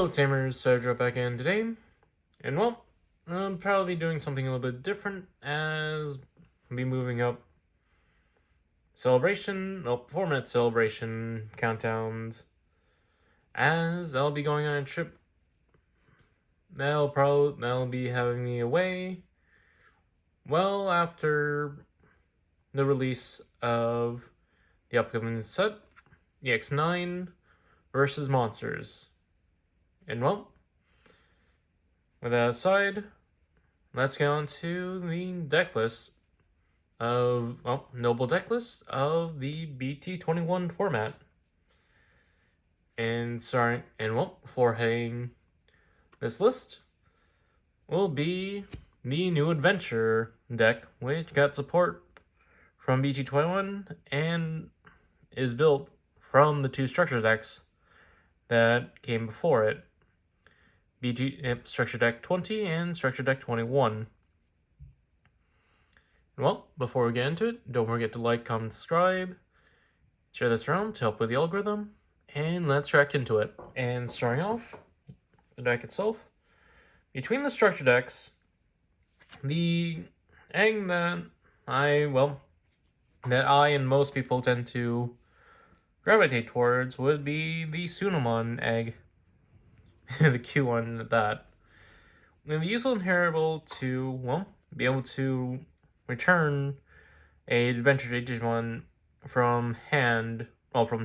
Hello Tamers, Sergio back in today, and well, I'm probably doing something a little bit different as I'll be moving up format celebration countdowns, as I'll be going on a trip that'll be having me away well after the release of the upcoming set, EX9 versus Monsters. And well, with that aside, let's get on to the decklist of, noble decklist of the BT21 format. And before heading this list will be the new adventure deck, which got support from BT21 and is built from the two structure decks that came before it. Structure Deck 20 and Structure Deck 21. Well, before we get into it, don't forget to like, comment, subscribe, share this around to help with the algorithm, and let's track into it. And starting off, the deck itself. Between the structure decks, the egg that I and most people tend to gravitate towards would be the Sunamon egg. The Q one at that. With the useful inheritable to, be able to return a adventure Digimon from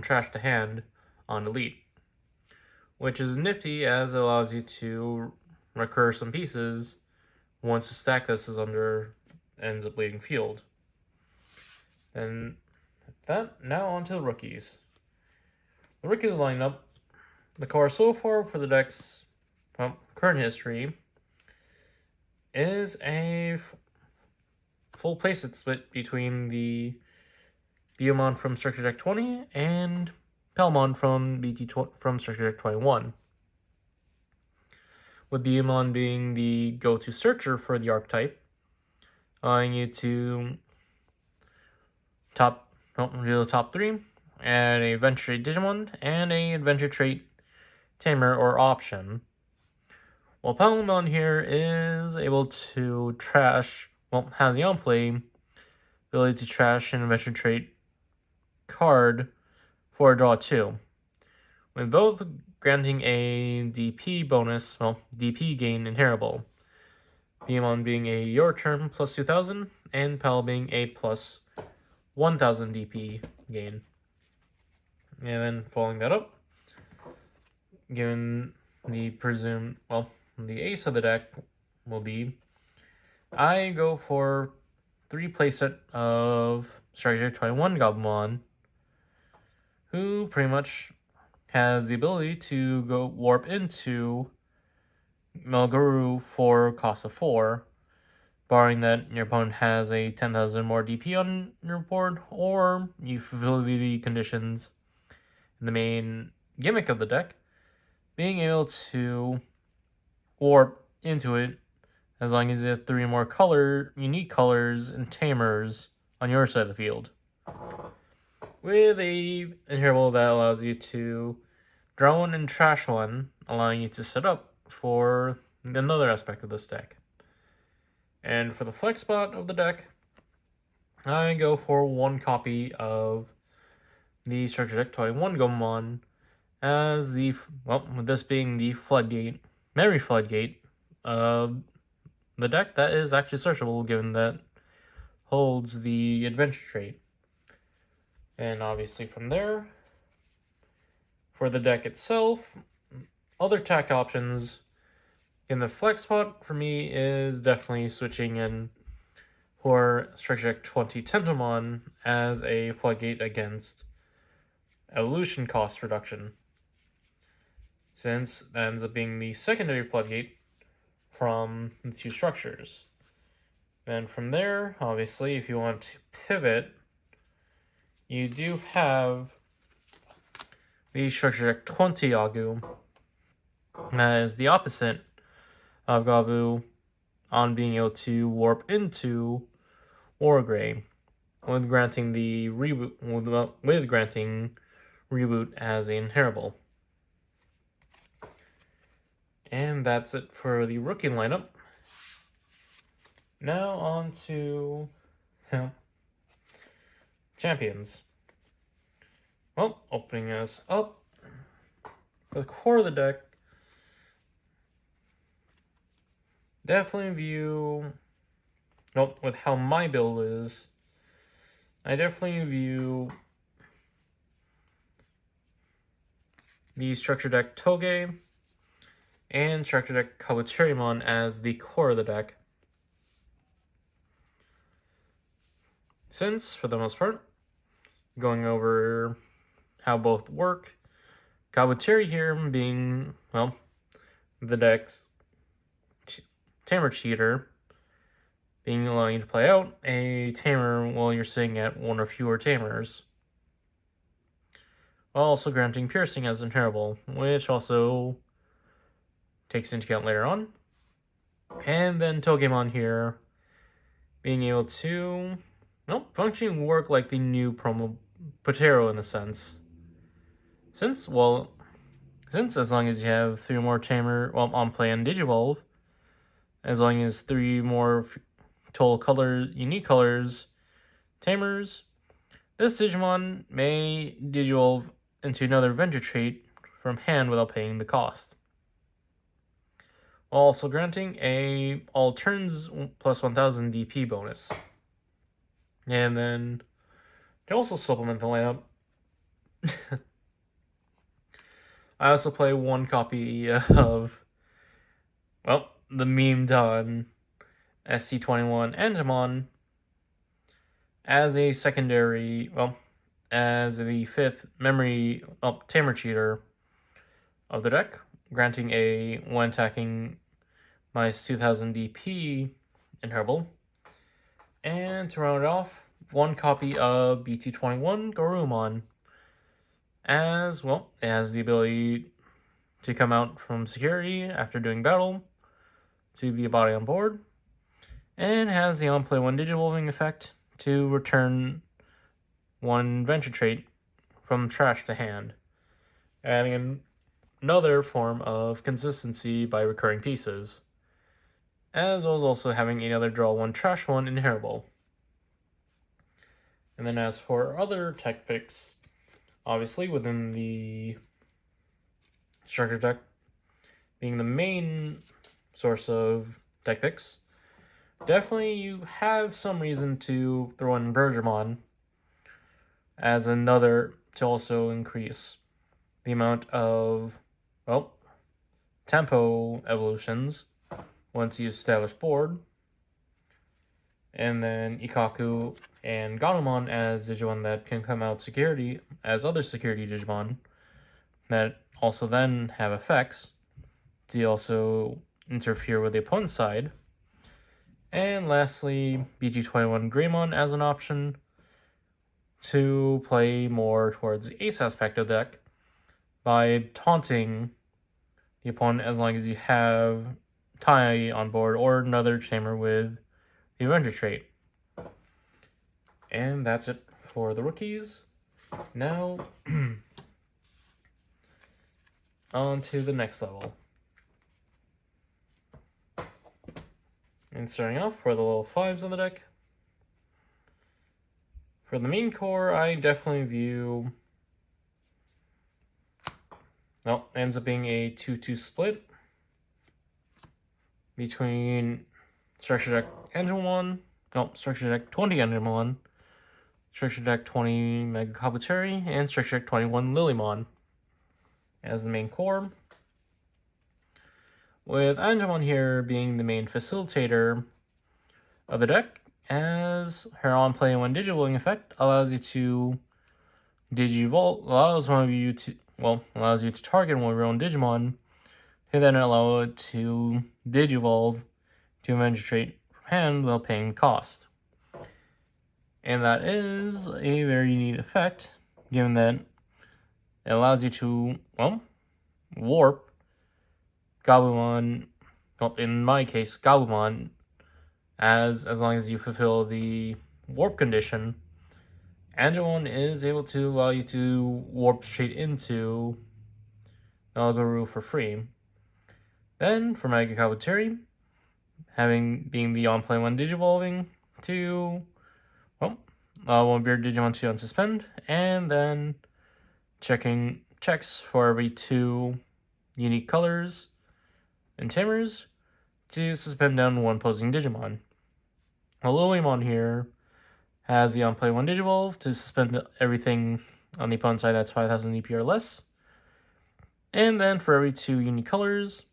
trash to hand on Elite. Which is nifty as it allows you to recur some pieces once the stack this ends up leaving field. And now on to the rookies. The rookie lineup, the core so far for the deck's current history is a full playset split between the Digimon from Structure Deck 20 and Palmon from Structure Deck 21. With Digimon being the go-to searcher for the archetype, allowing you to reveal the top 3, add a adventure trait Digimon, and a adventure trait Tamer or option. While Palmon here is able to has the on-play ability to trash an adventure trait card for a draw 2, with both granting a DP bonus, DP gain inheritable. Digimon being a your turn plus 2000, and Pal being a plus 1000 DP gain. And then following that up, given the the ace of the deck will be, I go for 3 playset of Structure 21 Goblimon, who pretty much has the ability to go warp into Melguru for cost of 4, barring that your opponent has a 10,000 more DP on your board, or you fulfill the conditions in the main gimmick of the deck, being able to warp into it as long as you have 3 more unique colors and Tamers on your side of the field. With a inheritable that allows you to draw one and trash one, allowing you to set up for another aspect of this deck. And for the flex spot of the deck, I go for 1 copy of the Structure Deck 21 Gomon, as with this being the Memory Floodgate of the deck that is actually searchable, given that holds the adventure trait. And obviously from there, for the deck itself, other attack options in the flex spot for me is definitely switching in for Structure Deck 20 Tentomon as a floodgate against evolution cost reduction, since that ends up being the secondary floodgate from the 2 structures. Then from there, obviously, if you want to pivot, you do have the Structure Deck 20 Agu. That is the opposite of Gabu on being able to warp into Wargrey, with granting reboot as an inheritable. And that's it for the rookie lineup. Now on to champions. Well, opening us up for the core of the deck. Definitely view, with how my build is, I definitely view the structure deck Toge and structure deck Kabuterimon as the core of the deck. Since, for the most part, going over how both work, Kabuteri here being, well, the deck's Tamer cheater, being allowing you to play out a Tamer while you're sitting at one or fewer Tamers, while also granting Piercing as inheritable, which also takes into account later on. And then Togemon here being able to, functioning work like the new promo Potero in a sense. Since as long as you have 3 more Tamer on play and Digivolve, as long as 3 more total unique colors, Tamers, this Digimon may Digivolve into another Venture trait from hand without paying the cost. While also granting a all turns plus 1000 DP bonus. And then to also supplement the lineup, I also play 1 copy of, the meme done ST21 Angemon as a secondary, as the 5th memory Tamer cheater of the deck, granting a when attacking minus 2000 DP inheritable. And to round it off, 1 copy of BT21 Garurumon as it has the ability to come out from security after doing battle to be a body on board, and has the on play 1 Digivolving effect to return 1 Venture trait from trash to hand, adding another form of consistency by recurring pieces, as well as also having another draw 1 trash 1 inheritable. And then as for other tech picks, obviously within the structure deck being the main source of deck picks, definitely you have some reason to throw in Bergermon as another to also increase the amount of, tempo evolutions once you establish board. And then Ikaku and Ganamon as Digimon that can come out security as other security Digimon that also then have effects to also interfere with the opponent's side. And lastly, BT21 Greymon as an option to play more towards the ace aspect of the deck by taunting the opponent as long as you have Tai on board or another Tamer with the Avenger trait. And that's it for the rookies. Now, on to the next level. And starting off for the level 5s on the deck. For the main core, I definitely view, ends up being a 2-2 split between Structure Deck Angemon, Structure Deck 20 Angemon, Structure Deck 20 Mega Kabuteri, and Structure Deck 21 Lilymon as the main core, with Angemon here being the main facilitator of the deck, as her on play when Digivolving effect allows you to allows you to target one of your own Digimon, and then allow it to Digivolve to Avenger trait from hand without paying the cost. And that is a very neat effect, given that it allows you to, warp Gabumon, in my case, Gabumon, as long as you fulfill the warp condition. Angemon is able to allow you to warp straight into Nalguru for free. Then for Mega Kabuteru, being the on-play one Digivolving to, well, one of your Digimon to unsuspend, and then checks for every 2 unique colors and Tamers to suspend down 1 opposing Digimon. Lilymon here has the on-play 1 Digivolve to suspend everything on the opponent's side that's 5,000 EP or less. And then for every 2 unique colors,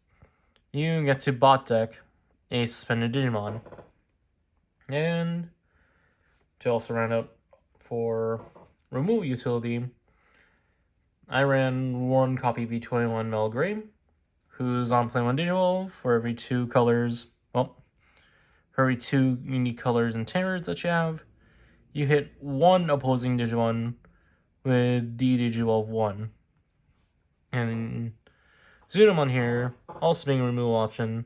you get to bot deck a suspended Digimon. And to also round out for removal utility, I ran 1 copy BT21 Metal Gray, who's on play 1 Digivolve for every 2 colors. Well, for every 2 unique colors and Tamers that you have, you hit 1 opposing Digimon with D-Digivolve 1. And Zunamon here, also being a removal option,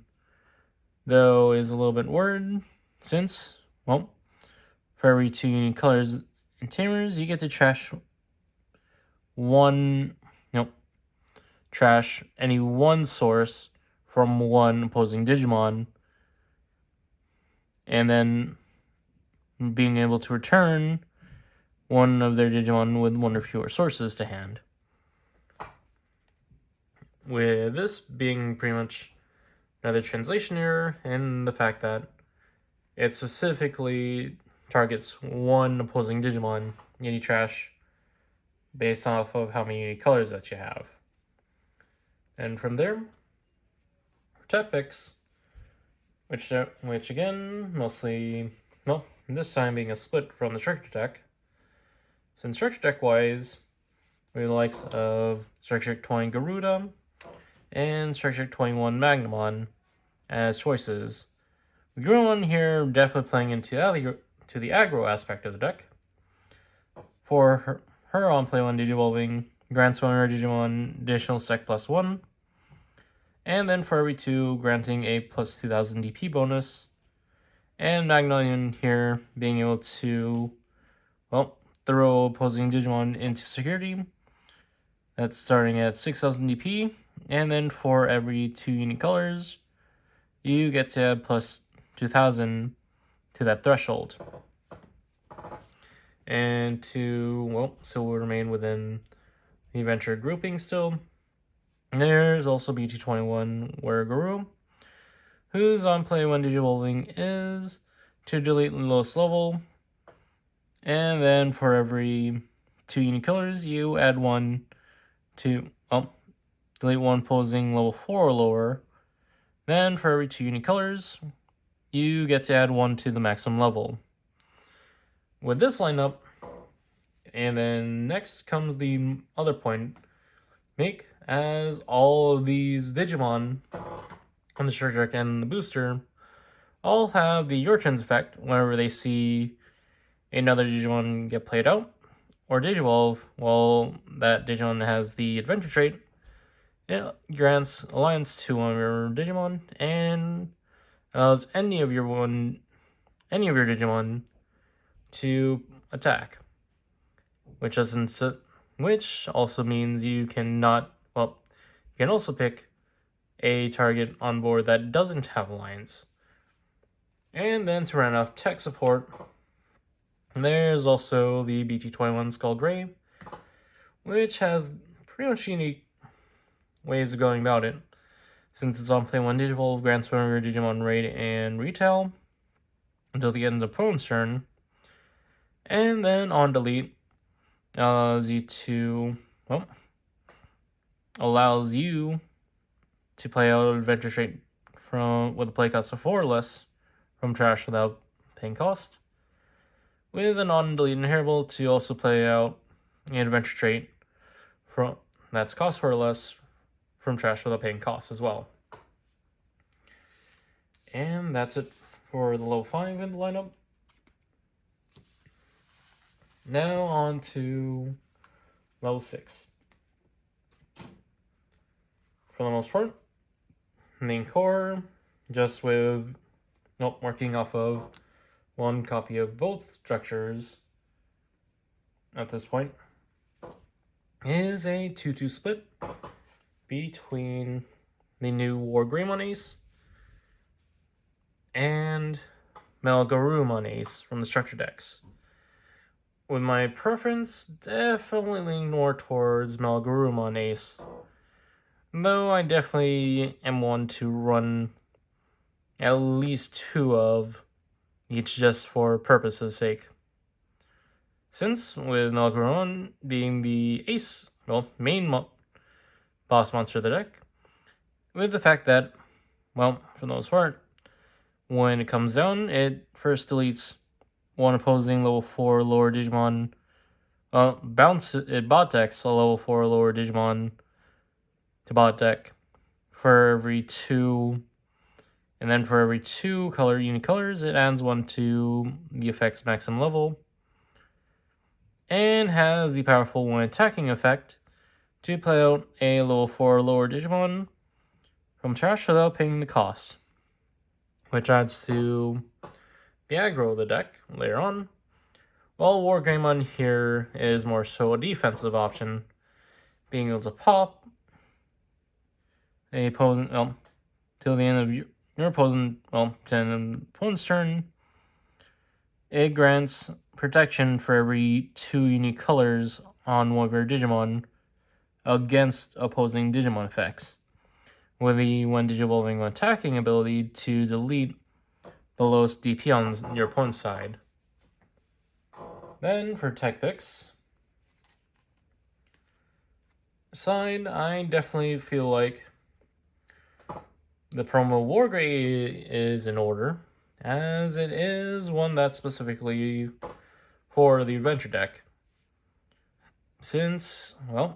though is a little bit worried, since, well, for every 2 unique colors and Tamers, you get to trash any 1 source from 1 opposing Digimon, and then being able to return 1 of their Digimon with 1 or fewer sources to hand. With this being pretty much another translation error in the fact that it specifically targets 1 opposing Digimon, and you trash based off of how many colors that you have. And from there, for tap picks, which again, mostly, well, this time being a split from the structure deck. Since structure deck wise, we have the likes of structure 20 Garuda and structure 21 Magnamon as choices. The Garurumon here definitely playing into the aggro aspect of the deck. For her on play 1 Digivolving, grants 1 of her Digimon additional Sec +1. And then for every 2, granting a plus 2000 DP bonus. And Magnamon here being able to, well, throw opposing Digimon into security. That's starting at 6000 DP. And then for every 2 unique colors, you get to add plus 2000 to that threshold. And so we'll remain within the adventure grouping still. There's also BT21 Guru, whose on play when Digivolving is to delete the lowest level. And then for every 2 unique colors, you add 1 to, delete 1 posing level 4 or lower. Then for every 2 unique colors, you get to add 1 to the maximum level. With this lineup, and then next comes the other point, make as all of these Digimon on the structure deck and the booster all have the Your Turns effect whenever they see another Digimon get played out or Digivolve. Well, that Digimon has the adventure trait. It grants alliance to one of your Digimon and allows any of your Digimon to attack, which also means you can also pick a target on board that doesn't have alliance. And then to round off tech support, there's also the BT21 Skull Gray, which has pretty much unique ways of going about it. Since it's on play 1 Digivolve, grants one of your Digimon raid and retail until the end of the opponent's turn. And then on delete, allows you to play out adventure trait with a play cost of 4 or less from trash without paying cost. With a non-deleted inheritable to also play out an adventure trait that's cost 4 or less from trash without paying cost as well. And that's it for the level 5 in the lineup. Now on to level 6. For the most part, main core, just with working off of 1 copy of both structures at this point, is a 2-2 split between the new Wargreymon Ace, and Melgarurumon Ace from the structure decks. With my preference, definitely leaning more towards Melgarurumon Ace, though I definitely am one to run at least 2 of each just for purpose's sake. Since with Melgarurumon being the ace, main boss monster of the deck, with the fact that, for the most part, when it comes down, it first deletes one opposing level 4 lower Digimon. It bot decks a level 4 lower Digimon to bot deck for every 2. And then for every 2 unique colors, it adds 1 to the effect's maximum level. And has the powerful when attacking effect to play out a level 4 lower Digimon from trash without paying the cost, which adds to the aggro of the deck later on. While Wargreymon here is more so a defensive option, being able to pop a opponent till the end of your opponent's turn. It grants protection for every 2 unique colors on one of your Digimon against opposing Digimon effects, with the when Digivolving attacking ability to delete the lowest DP on your opponent's side. Then for tech picks side, I definitely feel like the promo Wargrey is in order, as it is one that's specifically for the adventure deck. Since, it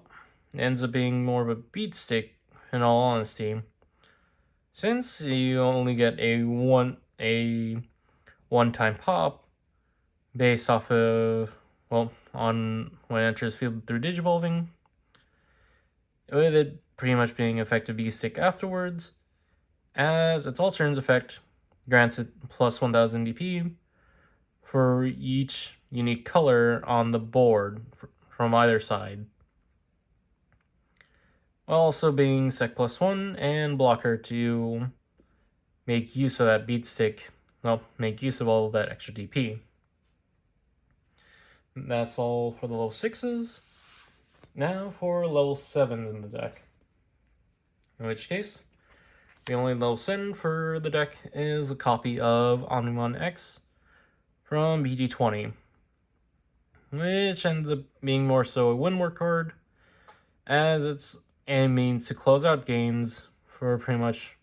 ends up being more of a beat stick in all honesty. Since you only get a one-time pop based off of, on when it enters field through Digivolving, with it pretty much being effective beat stick afterwards, as its all turns effect grants it plus 1000 DP for each unique color on the board from either side, while also being sec +1 and blocker to make use of that beat stick, make use of all of that extra DP. That's all for the level 6s. Now for level 7s in the deck. In which case, the only level 7 for the deck is a copy of Omnimon X from BT21, which ends up being more so a win-work card, as it's a means to close out games for pretty much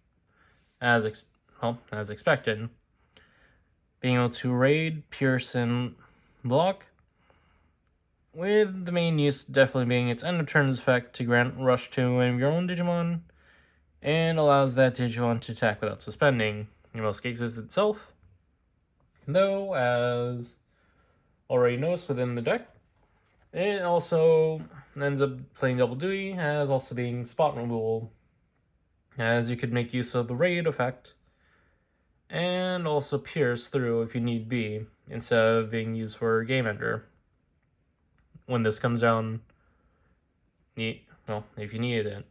as expected. Being able to raid, pierce, and block, with the main use definitely being its end of turns effect to grant rush to one of your own Digimon, and allows that Digimon to attack without suspending, in most cases itself. Though, as already noticed within the deck, it also ends up playing double duty as also being spot removal, as you could make use of the raid effect and also pierce through if you need be, instead of being used for game ender when this comes down, if you needed it.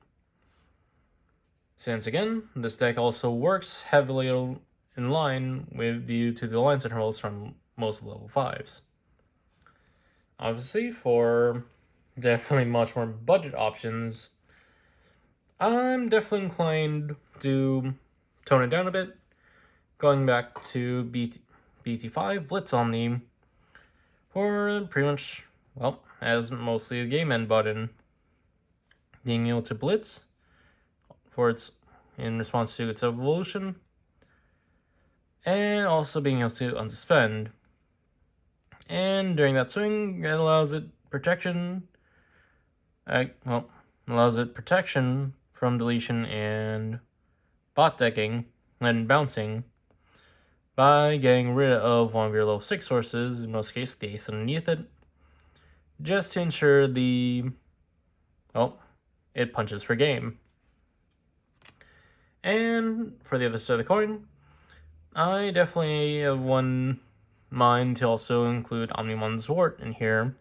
Since again, this deck also works heavily in line with due to the alliance intervals from most of the level 5s. Obviously, for definitely much more budget options, I'm definitely inclined to tone it down a bit, going back to BT5 Blitz Omni for pretty much, as mostly a game end button, being able to blitz for its in response to its evolution, and also being able to unsuspend. And during that swing, it allows it protection. Allows it protection from deletion and bot decking and bouncing by getting rid of one of your level 6 sources, in most cases the ace underneath it, just to ensure it punches for game. And for the other side of the coin, I definitely have one mind to also include Omnimon's Wart in here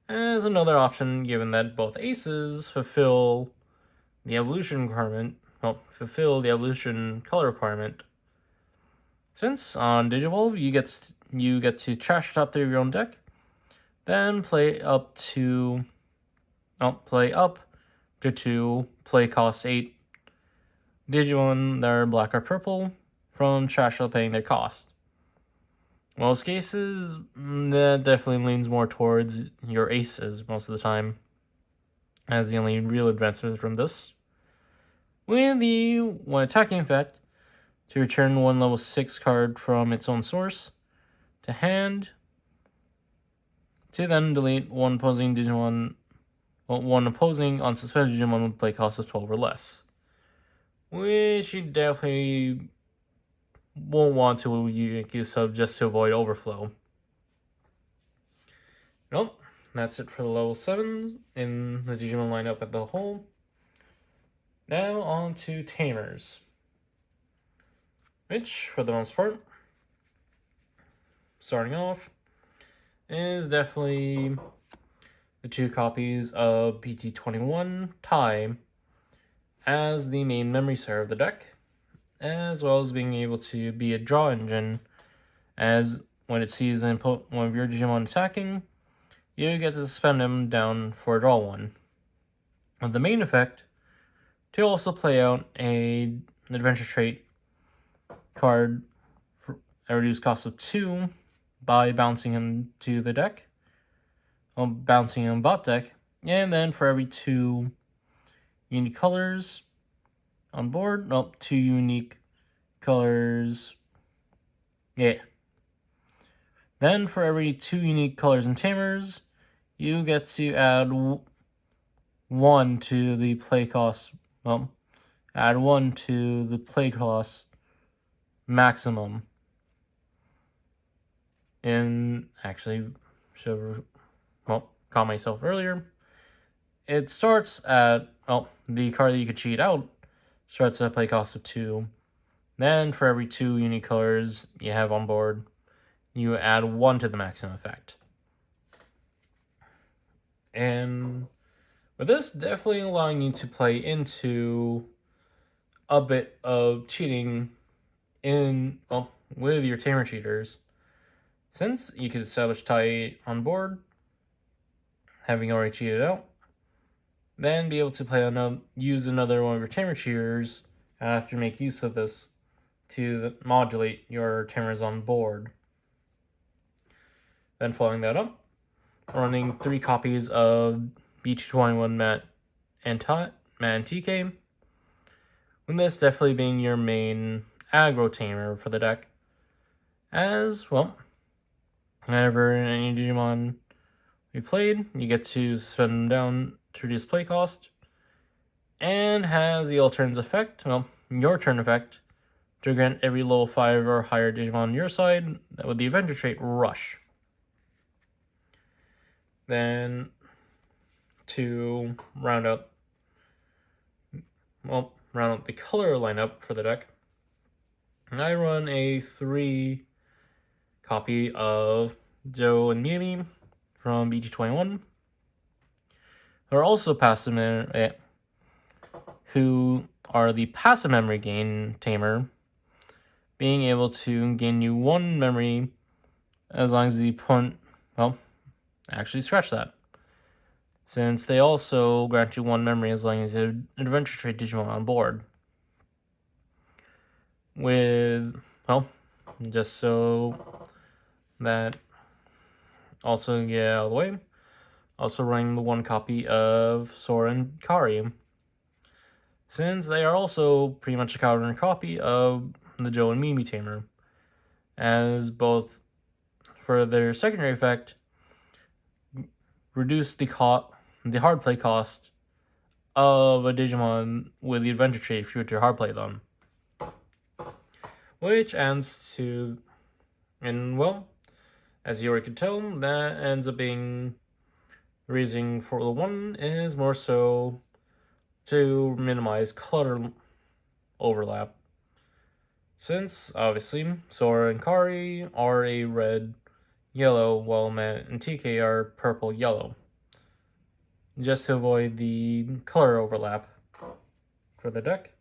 as another option, given that both aces fulfill the evolution requirement fulfill the evolution color requirement. Since on Digivolve you get to trash top 3 of your own deck, then play up to 2 play cost 8 Digimon that are black or purple from trash up paying their cost. Most cases, that definitely leans more towards your aces most of the time, as the only real advancement from this. With the one attacking effect, to return one level 6 card from its own source to hand, to then delete one opposing Digimon, one opposing unsuspended Digimon with play cost of 12 or less. Which you definitely won't want to make use of just to avoid overflow. Nope, that's it for the level 7s in the Digimon lineup as a whole. Now on to Tamers, which, for the most part, starting off, is definitely the 2 copies of BT21 Time as the main memory center of the deck, as well as being able to be a draw engine, as when it sees one of your Digimon attacking, you get to suspend him down for a draw 1. With the main effect, to also play out an adventure trait card for a reduced cost of 2 by bouncing him to the deck, bouncing him bot deck, and then for every 2 unique colors on board, 2 unique colors, Then for every 2 unique colors in Tamers, you get to add 1 to the play cost, add 1 to the play cost maximum. And actually, caught myself earlier. It starts at, the card that you could cheat out starts at a play cost of 2. Then for every 2 unique colors you have on board, you add 1 to the maximum effect. And with this definitely allowing you to play into a bit of cheating with your Tamer cheaters. Since you could establish tie on board, having already cheated out, then be able to use another one of your Tamer cheaters after make use of this to modulate your Tamers on board. Then following that up, running 3 copies of BT21 Matt and TK, with this definitely being your main aggro Tamer for the deck. As, whenever any Digimon we played, you get to suspend them down to reduce play cost, and has the alternative effect, your turn effect, to grant every level 5 or higher Digimon on your side with the adventure trait Rush. Then, to round out the color lineup for the deck, I run a 3 copy of Joe and Mimi from BT21, who are also who are the passive memory gain Tamer, being able to gain you 1 memory as long as the opponent, actually scratch that, since they also grant you 1 memory as long as you have an adventure trait Digimon on board. With, just so that also get out of the way, also running the 1 copy of Sora and Kari, since they are also pretty much a counter copy of the Joe and Mimi Tamer, as both, for their secondary effect, reduce the hard play cost of a Digimon with the adventure trait if you were to hard play them. Which ends to, as you already could tell, that ends up being the reason for the 1 is more so to minimize color overlap. Since, obviously, Sora and Kari are a red-yellow, while Matt and TK are purple-yellow, just to avoid the color overlap for the deck.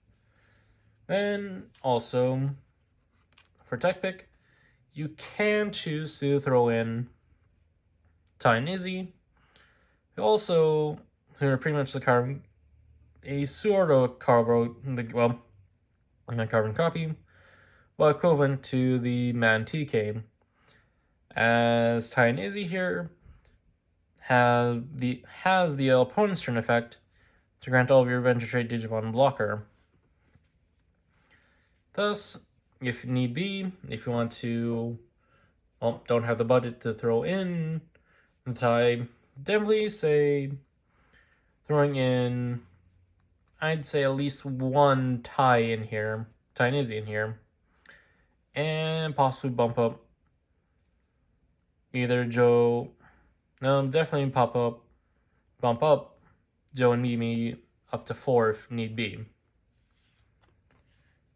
Then also for tech pick, you can choose to throw in Ty and Izzy, who are pretty much a sort of carbon copy, but equivalent to the Man TK, as Ty and Izzy here has the opponent's turn effect to grant all of your Adventure Trait Digimon blocker. Thus, if need be, if you want to, don't have the budget to throw in the Ty, definitely say throwing in, I'd say at least one Ty and Izzy in here, and possibly bump up either definitely bump up Joe and Mimi up to 4 if need be.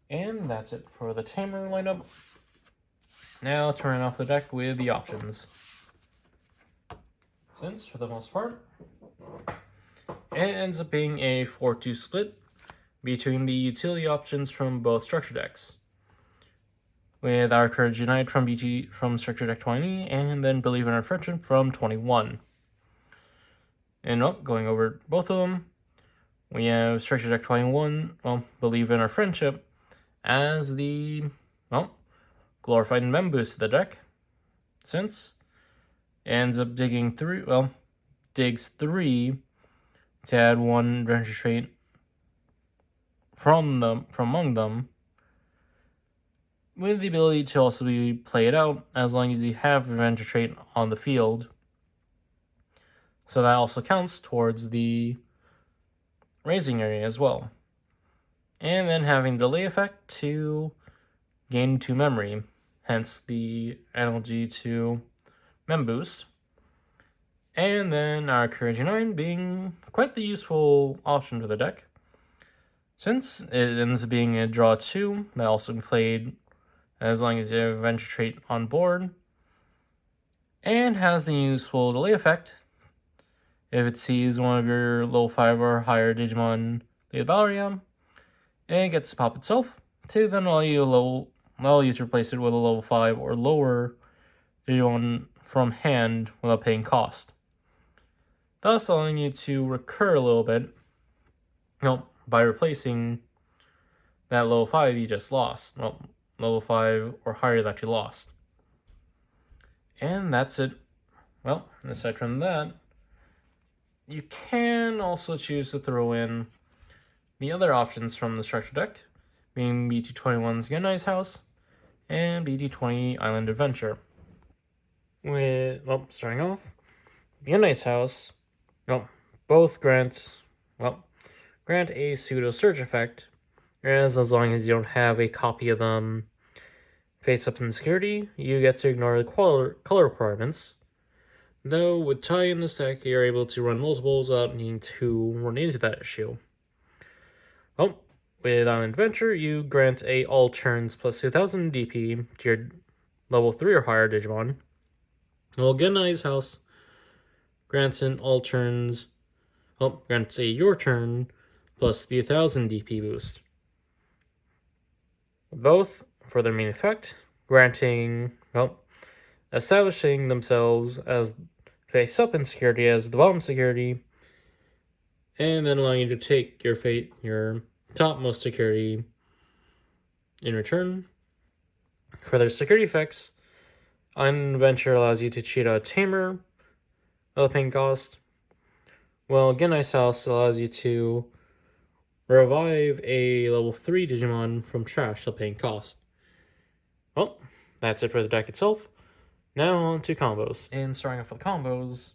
And that's it for the Tamer lineup. Now turning off the deck with the options. Since, for the most part, it ends up being a 4-2 split between the utility options from both structure decks, with our Courage Unite from Structure Deck 20, and then Believe in Our Friendship from 21. And going over both of them, we have Structure Deck 21, Believe in Our Friendship, as the, glorified mem boost to the deck, since it ends up digs 3 to add 1 adventure trait from among them, with the ability to also be played out as long as you have adventure trait on the field. So that also counts towards the raising area as well. And then having delay effect to gain 2 memory, hence the analogy to mem boost. And then our Courage 9 being quite the useful option for the deck, since it ends up being a draw 2 that also can be played as long as you have adventure trait on board, and has the useful delay effect if it sees one of your level 5 or higher Digimon leave the battle area, and it gets to pop itself to then allow you to replace it with a level 5 or lower Digimon from hand without paying cost, thus allowing you to recur a little bit by replacing that level 5 you just lost. Level 5 or higher that you lost. And that's it. Aside from that, you can also choose to throw in the other options from the structure deck, being BT21's Genai's House and BT20 Island Adventure. Starting off, Genai's House, both grant a pseudo surge effect, as long as you don't have a copy of them face up in security, you get to ignore the color requirements. Though with Ty in this deck, you're able to run multiples without needing to run into that issue. With Island Adventure, you grant all turns plus 2000 DP to your level 3 or higher Digimon, while Genai's House grants your turn plus the 1000 DP boost. Both for their main effect, establishing themselves as face up in security as the bottom security, and then allowing you to take your topmost security in return. For their security effects, Island Adventure allows you to cheat out a Tamer without paying cost, while Genai's House allows you to revive a level 3 Digimon from trash without paying cost. That's it for the deck itself. Now on to combos. And starting off with combos,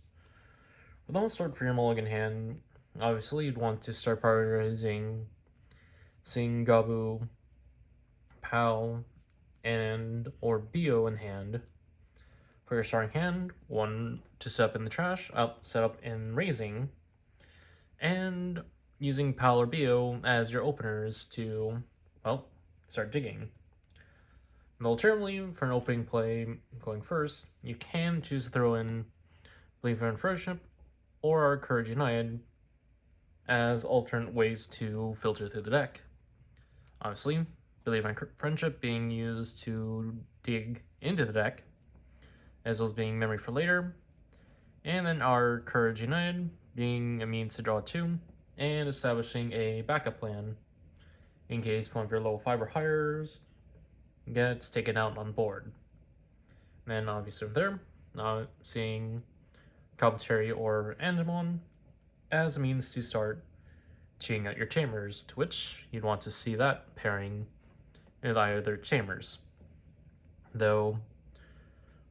for the most part for your mulligan hand, obviously you'd want to start prioritizing Sing, Gabu, Pal, or Bio in hand. For your starting hand, one to set up in the trash, set up in raising, and using Pal or Bio as your openers to, start digging. And alternatively, for an opening play going first, you can choose to throw in Believe in Friendship or Courage United as alternate ways to filter through the deck. obviously, Believe in Friendship being used to dig into the deck, as well as being Memory for later, and then our Courage United being a means to draw 2, and establishing a backup plan in case one of your level 5 or higher gets taken out on board. Then obviously from there, seeing Commentary or Angemon as a means to start cheating out your Tamers, to which you'd want to see that pairing with either Tamers. Though,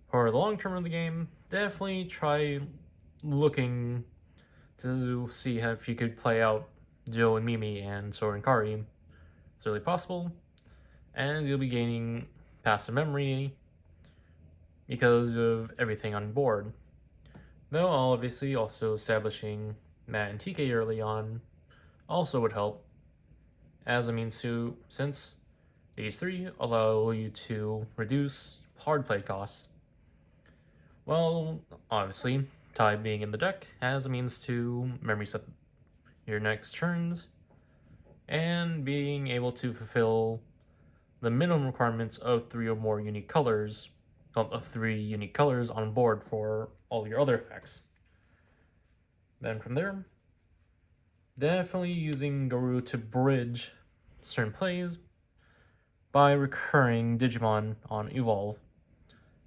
for the long term of the game, definitely try looking to see if you could play out Joe and Mimi and Sora and Kari. It's really possible, and you'll be gaining passive memory because of everything on board. Though obviously also establishing Matt and TK early on also would help, as a means to, since these 3 allow you to reduce hard play costs. Well, obviously, Tide being in the deck as a means to memory set your next turns, and being able to fulfill the minimum requirements of 3 or more unique colors, of 3 unique colors on board for all your other effects. Then from there, definitely using Guru to bridge certain plays by recurring Digimon on Evolve,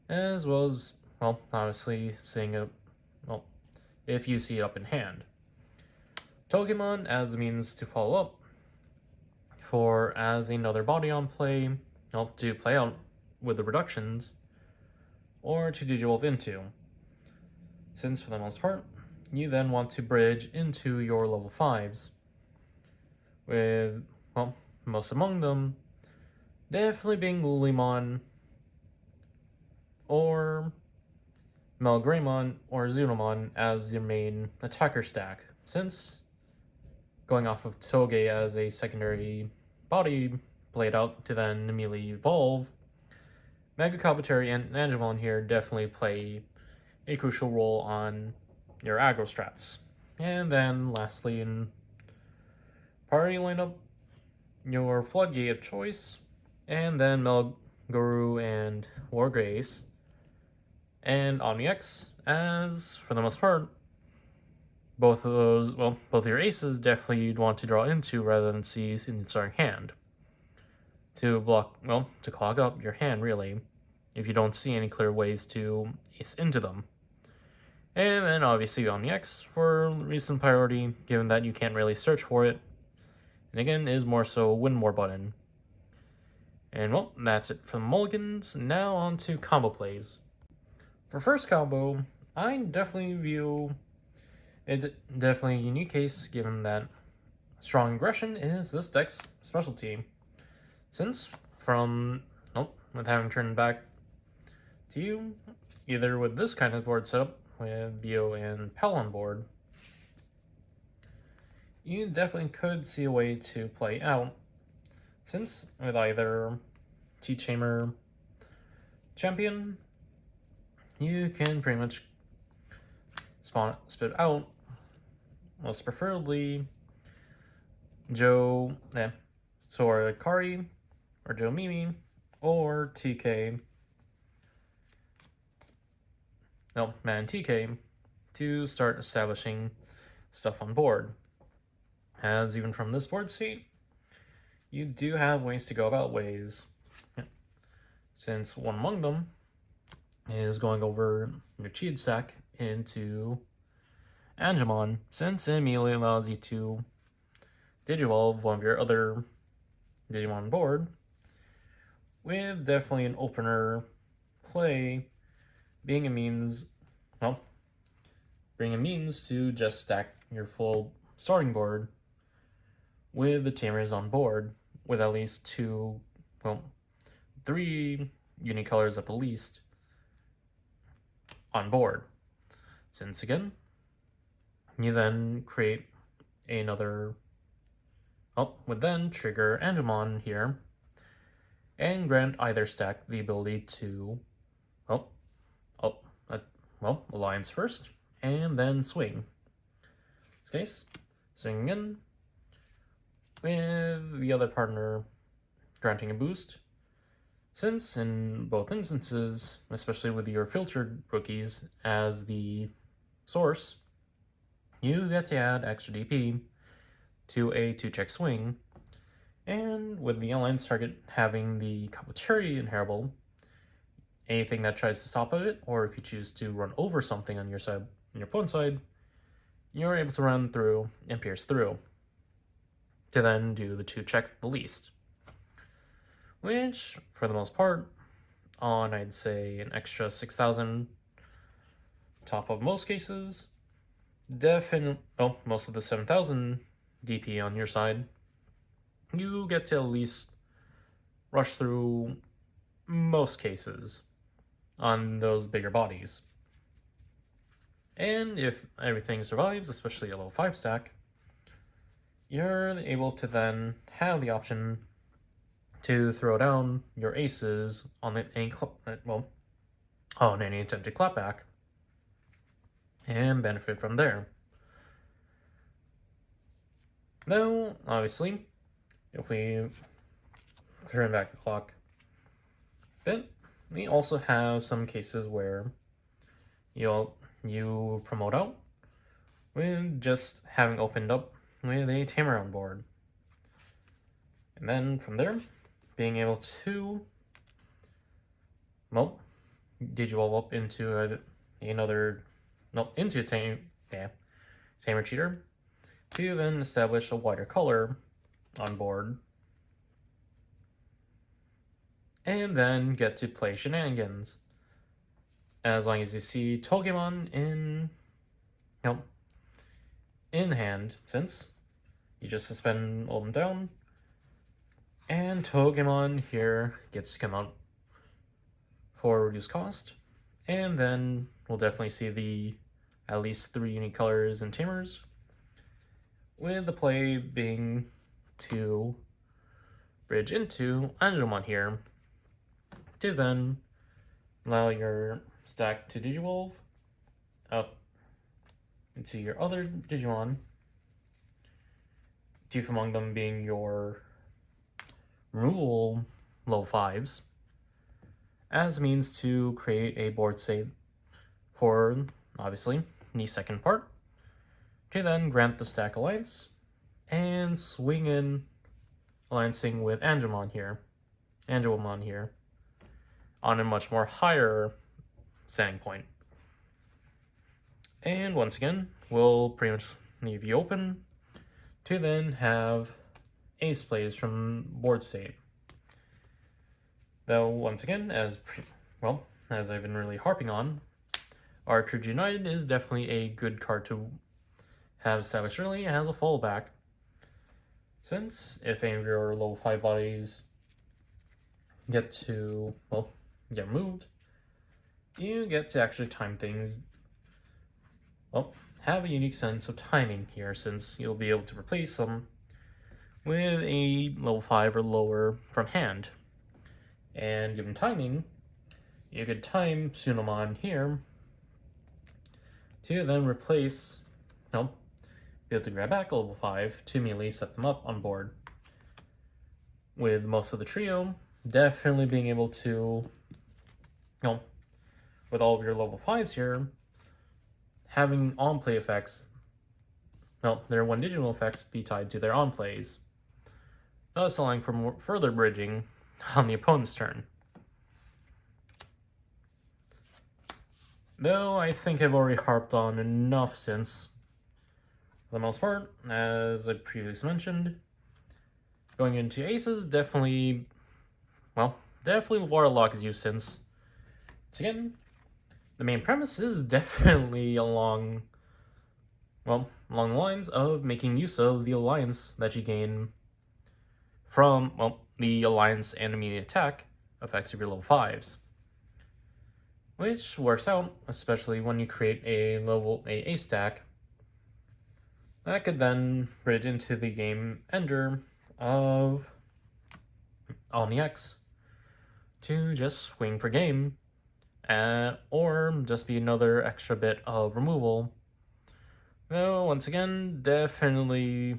as well as, well, obviously seeing it, well, if you see it up in hand. Pokemon as a means to follow up, for as another body on play, to play out with the reductions, or to Digivolve into. Since for the most part, you then want to bridge into your level 5s, with, well, most among them definitely being Lilymon, or Melgreymon, or Zunomon as your main attacker stack, since going off of Toge as a secondary body played out to then immediately evolve, Mega Commentary and Angemon here definitely play a crucial role on your aggro strats. And then lastly in party lineup, your Floodgate of choice, and then Melguru and Wargrace, and OmniX, as for the most part, both of those, well, both of your aces definitely you'd want to draw into rather than see in the starting hand. To block, well, to clog up your hand, really, if you don't see any clear ways to ace into them. And then obviously OmniX for recent priority, given that you can't really search for it. And again, is more so win more button. And well, that's it for the mulligans. Now on to combo plays. For first combo, I definitely view it definitely a unique case, given that strong aggression is this deck's specialty. Since from, with having turned back to you, either with this kind of board setup, with Bio and Pell on board, you definitely could see a way to play out, since with either T-Tamer champion, you can pretty much spit out, most preferably Joe, Sora Kari, or Joe Mimi, or TK, Matt and TK, to start establishing stuff on board. As even from this board seat, you do have ways to go about ways, since one among them is going over your cheat stack into Angemon, since it immediately allows you to Digivolve one of your other Digimon board, with definitely an opener play being a means, well, bring a means to just stack your full starting board with the Tamers on board, with at least 2, well, 3 unique colors at the least on board. Since again, you then create another, would then trigger Angemon here, and grant either stack the ability to, Alliance first, and then swing. In this case, swing in with the other partner granting a boost, since in both instances, especially with your filtered rookies as the source, you get to add extra DP to a 2-check swing, and with the alliance target having the Kaputeri inheritable, anything that tries to stop it, or if you choose to run over something on your side, on your opponent's side, you're able to run through and pierce through to then do the 2 checks at the least. Which, for the most part, on I'd say an extra 6,000 top of most cases, most of the 7,000 DP on your side, you get to at least rush through most cases on those bigger bodies. And if everything survives, especially a level 5 stack, you're able to then have the option to throw down your aces on any attempted clapback and benefit from there. Though, obviously, if we turn back the clock a bit, we also have some cases where you promote out with just having opened up with a Tamer on board. And then from there, being able to, digivolve up into Tamer Cheater to then establish a wider color on board. And then get to play shenanigans. As long as you see Togemon in hand, since you just suspend hold them down, and Togemon here gets to come out for reduced cost, and then we'll definitely see the at least 3 unique colors in Tamers, with the play being to bridge into Angelmon here, to then allow your stack to digivolve up into your other Digimon, chief among them being your removal low 5s, as means to create a board state for, obviously, the second part, to then grant the stack alliance, and swing in alliancing with Angelmon here, on a much more higher standing point. And once again, we'll pretty much leave you open to then have ace plays from board state. Though, once again, as I've been really harping on, Archer United is definitely a good card to have established early as a fallback, since if any of your level 5 bodies get moved, you get to actually time things, have a unique sense of timing here, since you'll be able to replace them with a level 5 or lower from hand. And given timing, you could time Tsunomon here to then replace, be able to grab back a level 5 to immediately set them up on board. With most of the trio definitely being able to, with all of your level 5s here, having on-play effects, their one-digital effects be tied to their on-plays, thus allowing for further bridging on the opponent's turn. Though I think I've already harped on enough since, for the most part, as I previously mentioned, going into aces definitely waterlocks you, since, once again, the main premise is definitely along the lines of making use of the alliance that you gain from, the alliance and immediate attack effects of your level 5s. Which works out, especially when you create a stack that could then bridge into the game ender of OmniX to just swing for game, or just be another extra bit of removal. Though, once again, definitely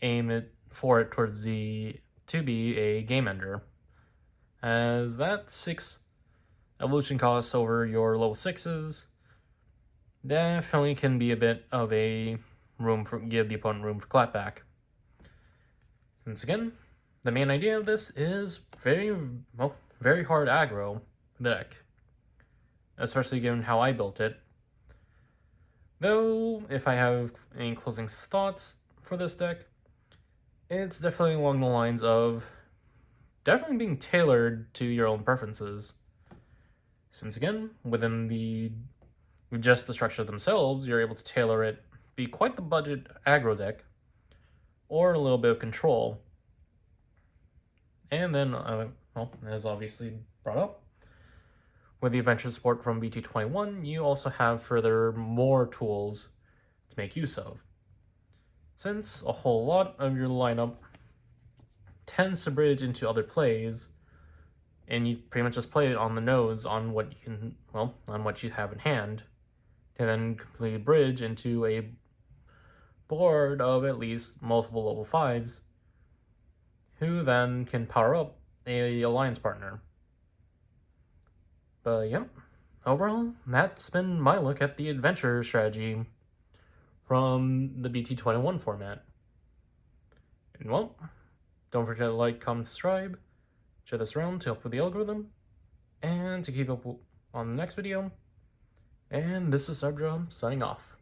aim it towards the to be a game ender, as that 6 evolution cost over your low 6s definitely can be a bit of a give the opponent room for clapback. Since again, the main idea of this is very hard aggro for the deck, especially given how I built it. Though, if I have any closing thoughts for this deck, it's definitely along the lines of definitely being tailored to your own preferences. Since again, within just the structure themselves, you're able to tailor it, be quite the budget aggro deck, or a little bit of control. And then, as obviously brought up, with the adventure support from BT21, you also have more tools to make use of. Since a whole lot of your lineup tends to bridge into other plays, and you pretty much just play it on the nose on what you have in hand, to then completely bridge into a board of at least multiple level 5s, who then can power up a alliance partner. But yeah, overall, that's been my look at the adventure strategy from the BT21 format. And well, don't forget to like, comment, subscribe, share this around to help with the algorithm, and to keep up on the next video. And this is Sabra signing off.